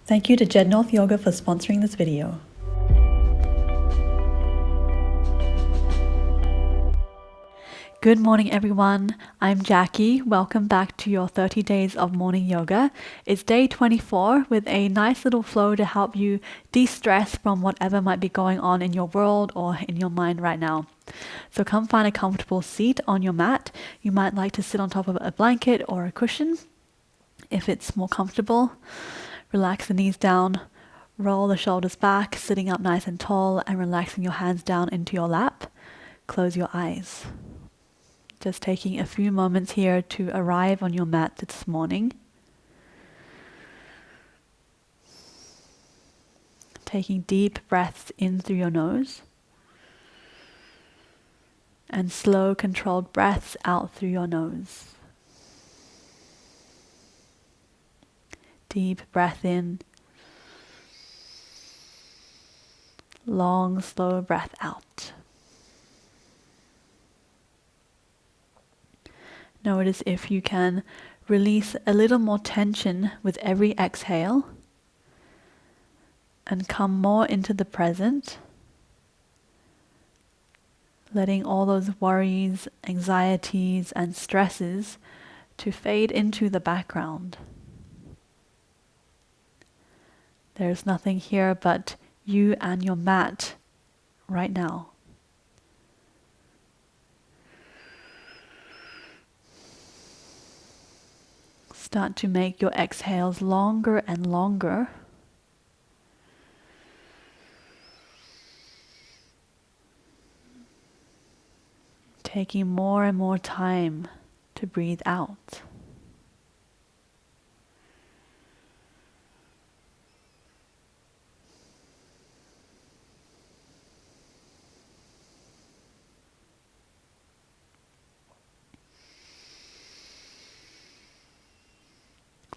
Thank you to Jacqui Noel Yoga for sponsoring this video. Good morning, everyone. I'm Jacqui. Welcome back to your 30 days of morning yoga. It's day 24 with a nice little flow to help you de-stress from whatever might be going on in your world or in your mind right now. So come find a comfortable seat on your mat. You might like to sit on top of a blanket or a cushion if it's more comfortable. Relax the knees down, roll the shoulders back, sitting up nice and tall and relaxing your hands down into your lap. Close your eyes. Just taking a few moments here to arrive on your mat this morning. Taking deep breaths in through your nose and slow, controlled breaths out through your nose. Deep breath in, long, slow breath out. Notice if you can release a little more tension with every exhale and come more into the present, letting all those worries, anxieties, and stresses to fade into the background. There's nothing here but you and your mat right now. Start to make your exhales longer and longer. Taking more and more time to breathe out.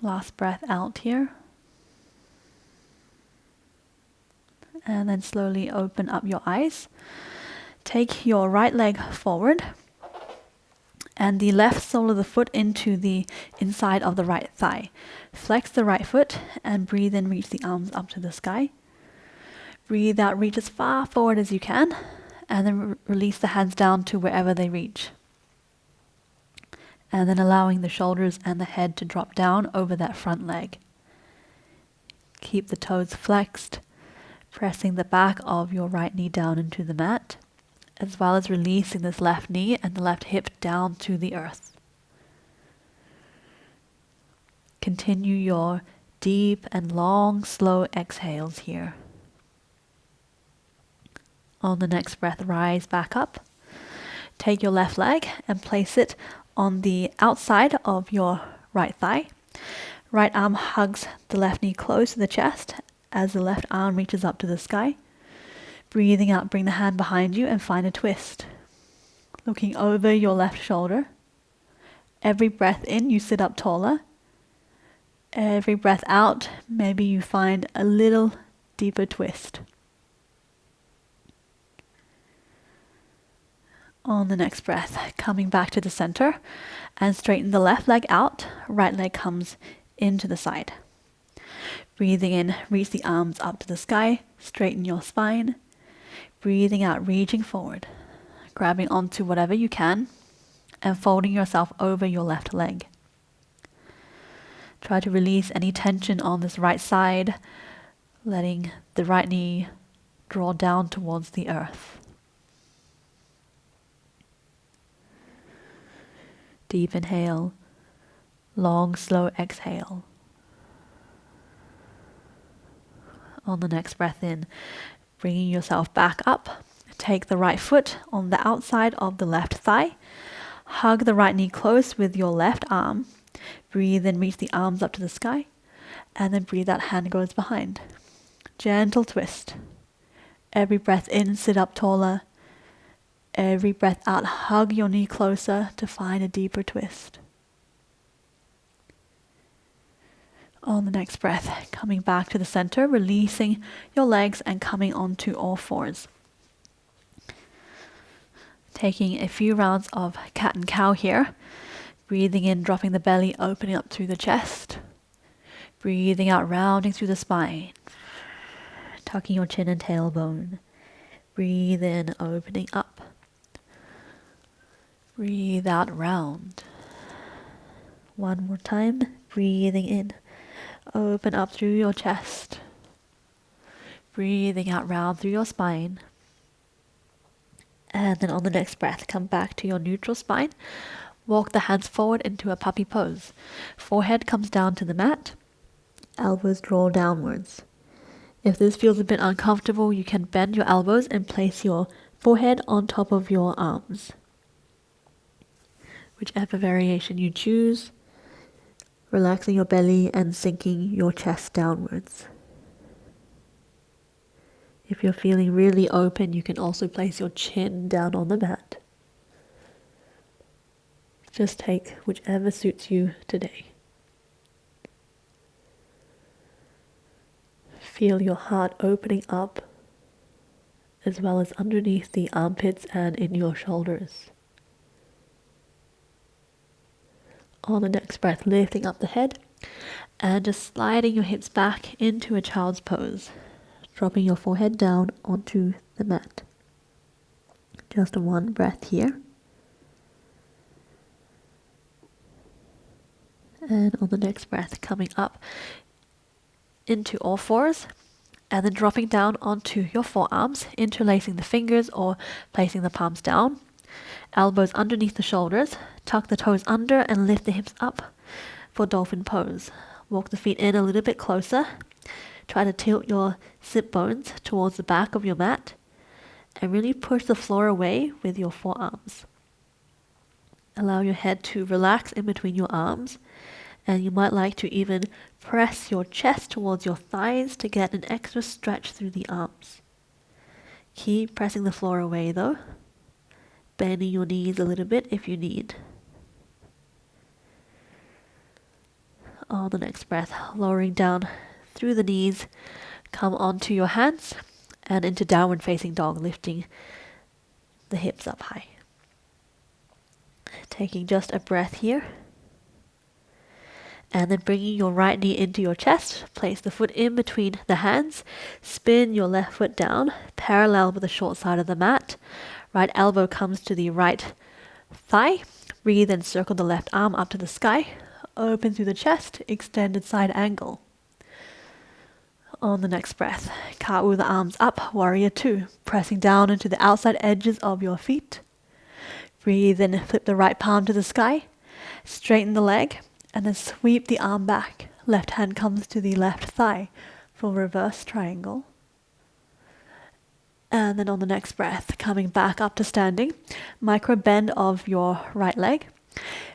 Last breath out here. And then slowly open up your eyes. Take your right leg forward and the left sole of the foot into the inside of the right thigh. Flex the right foot and breathe in, reach the arms up to the sky. Breathe out, reach as far forward as you can, and then release the hands down to wherever they reach. And then allowing the shoulders and the head to drop down over that front leg. Keep the toes flexed, pressing the back of your right knee down into the mat, as well as releasing this left knee and the left hip down to the earth. Continue your deep and long, slow exhales here. On the next breath, rise back up. Take your left leg and place it on the outside of your right thigh. Right arm hugs the left knee close to the chest as the left arm reaches up to the sky. Breathing out, bring the hand behind you and find a twist. Looking over your left shoulder. Every breath in, you sit up taller. Every breath out, maybe you find a little deeper twist. On the next breath, coming back to the center and straighten the left leg out, right leg comes into the side. Breathing in, reach the arms up to the sky, straighten your spine. Breathing out, reaching forward, grabbing onto whatever you can and folding yourself over your left leg. Try to release any tension on this right side, letting the right knee draw down towards the earth. Deep inhale, long, slow exhale. On the next breath in, bringing yourself back up, take the right foot on the outside of the left thigh, hug the right knee close with your left arm, breathe in, reach the arms up to the sky, and then breathe out, hand goes behind. Gentle twist. Every breath in, sit up taller. Every breath out, hug your knee closer to find a deeper twist. On the next breath, coming back to the center, releasing your legs and coming onto all fours. Taking a few rounds of cat and cow here. Breathing in, dropping the belly, opening up through the chest. Breathing out, rounding through the spine. Tucking your chin and tailbone. Breathe in, opening up. Breathe out, round. One more time. Breathing in. Open up through your chest. Breathing out, round through your spine. And then on the next breath, come back to your neutral spine. Walk the hands forward into a puppy pose. Forehead comes down to the mat. Elbows draw downwards. If this feels a bit uncomfortable, you can bend your elbows and place your forehead on top of your arms. Whichever variation you choose, relaxing your belly and sinking your chest downwards. If you're feeling really open, you can also place your chin down on the mat. Just take whichever suits you today. Feel your heart opening up, as well as underneath the armpits and in your shoulders. On the next breath, lifting up the head and just sliding your hips back into a child's pose, dropping your forehead down onto the mat. Just one breath here. And on the next breath, coming up into all fours, and then dropping down onto your forearms, interlacing the fingers or placing the palms down. Elbows underneath the shoulders, tuck the toes under and lift the hips up for dolphin pose. Walk the feet in a little bit closer. Try to tilt your sit bones towards the back of your mat and really push the floor away with your forearms. Allow your head to relax in between your arms, and you might like to even press your chest towards your thighs to get an extra stretch through the arms. Keep pressing the floor away though, bending your knees a little bit if you need. On the next breath, lowering down through the knees, come onto your hands and into downward facing dog, lifting the hips up high. Taking just a breath here. And then bringing your right knee into your chest, place the foot in between the hands, spin your left foot down, parallel with the short side of the mat. Right elbow comes to the right thigh. Breathe and circle the left arm up to the sky. Open through the chest, extended side angle. On the next breath, cartwheel the arms up, warrior two, pressing down into the outside edges of your feet. Breathe in, flip the right palm to the sky, straighten the leg, and then sweep the arm back. Left hand comes to the left thigh for reverse triangle. And then on the next breath, coming back up to standing, micro bend of your right leg.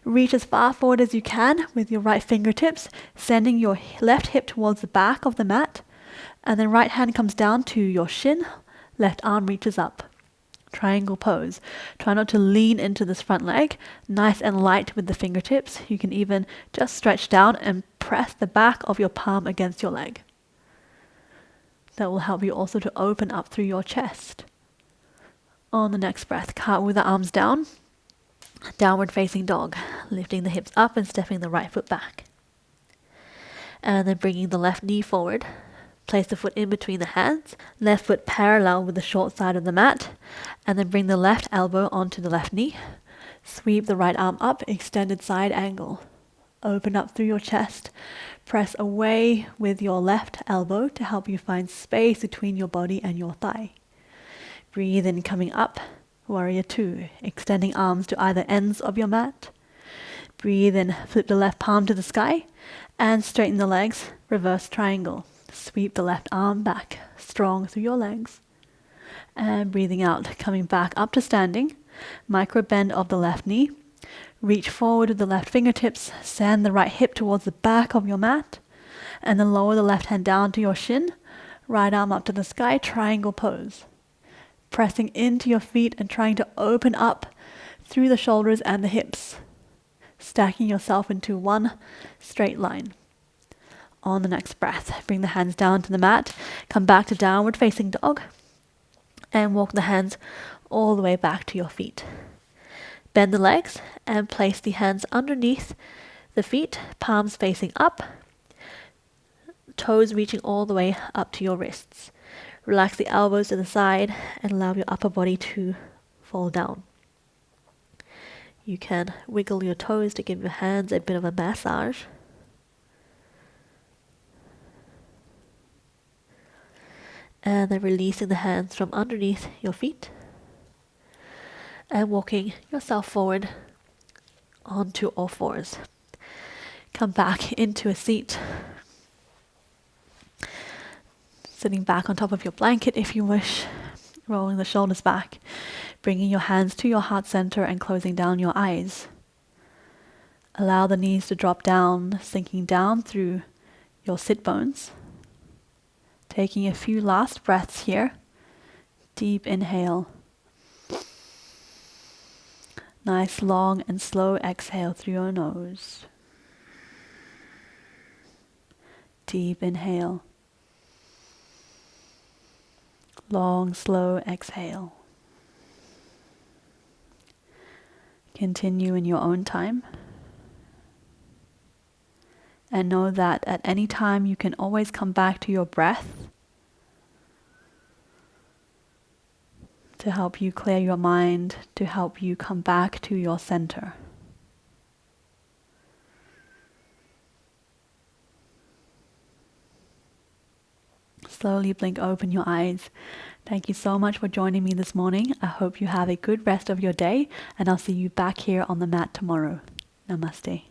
Reach as far forward as you can with your right fingertips, sending your left hip towards the back of the mat. And then right hand comes down to your shin, left arm reaches up. Triangle pose. Try not to lean into this front leg. Nice and light with the fingertips. You can even just stretch down and press the back of your palm against your leg. That will help you also to open up through your chest. On the next breath, cartwheel the arms down. Downward facing dog. Lifting the hips up and stepping the right foot back. And then bringing the left knee forward. Place the foot in between the hands, left foot parallel with the short side of the mat, and then bring the left elbow onto the left knee. Sweep the right arm up, extended side angle. Open up through your chest. Press away with your left elbow to help you find space between your body and your thigh. Breathe in, coming up, warrior two, extending arms to either ends of your mat. Breathe in, flip the left palm to the sky, and straighten the legs, reverse triangle. Sweep the left arm back, strong through your legs. And breathing out, coming back up to standing. Micro bend of the left knee. Reach forward with the left fingertips. Send the right hip towards the back of your mat. And then lower the left hand down to your shin. Right arm up to the sky, triangle pose. Pressing into your feet and trying to open up through the shoulders and the hips. Stacking yourself into one straight line. On the next breath, bring the hands down to the mat, come back to downward facing dog, and walk the hands all the way back to your feet. Bend the legs and place the hands underneath the feet, palms facing up. toes reaching all the way up to your wrists. Relax the elbows to the side and allow your upper body to fall down. You can wiggle your toes to give your hands a bit of a massage. And then releasing the hands from underneath your feet and walking yourself forward onto all fours. Come back into a seat, sitting back on top of your blanket if you wish, rolling the shoulders back, bringing your hands to your heart center and closing down your eyes. Allow the knees to drop down, sinking down through your sit bones. Taking a few last breaths here. Deep inhale. Nice long and slow exhale through your nose. Deep inhale. Long, slow exhale. Continue in your own time. And know that at any time you can always come back to your breath to help you clear your mind, to help you come back to your center. Slowly blink open your eyes. Thank you so much for joining me this morning. I hope you have a good rest of your day, and I'll see you back here on the mat tomorrow. Namaste.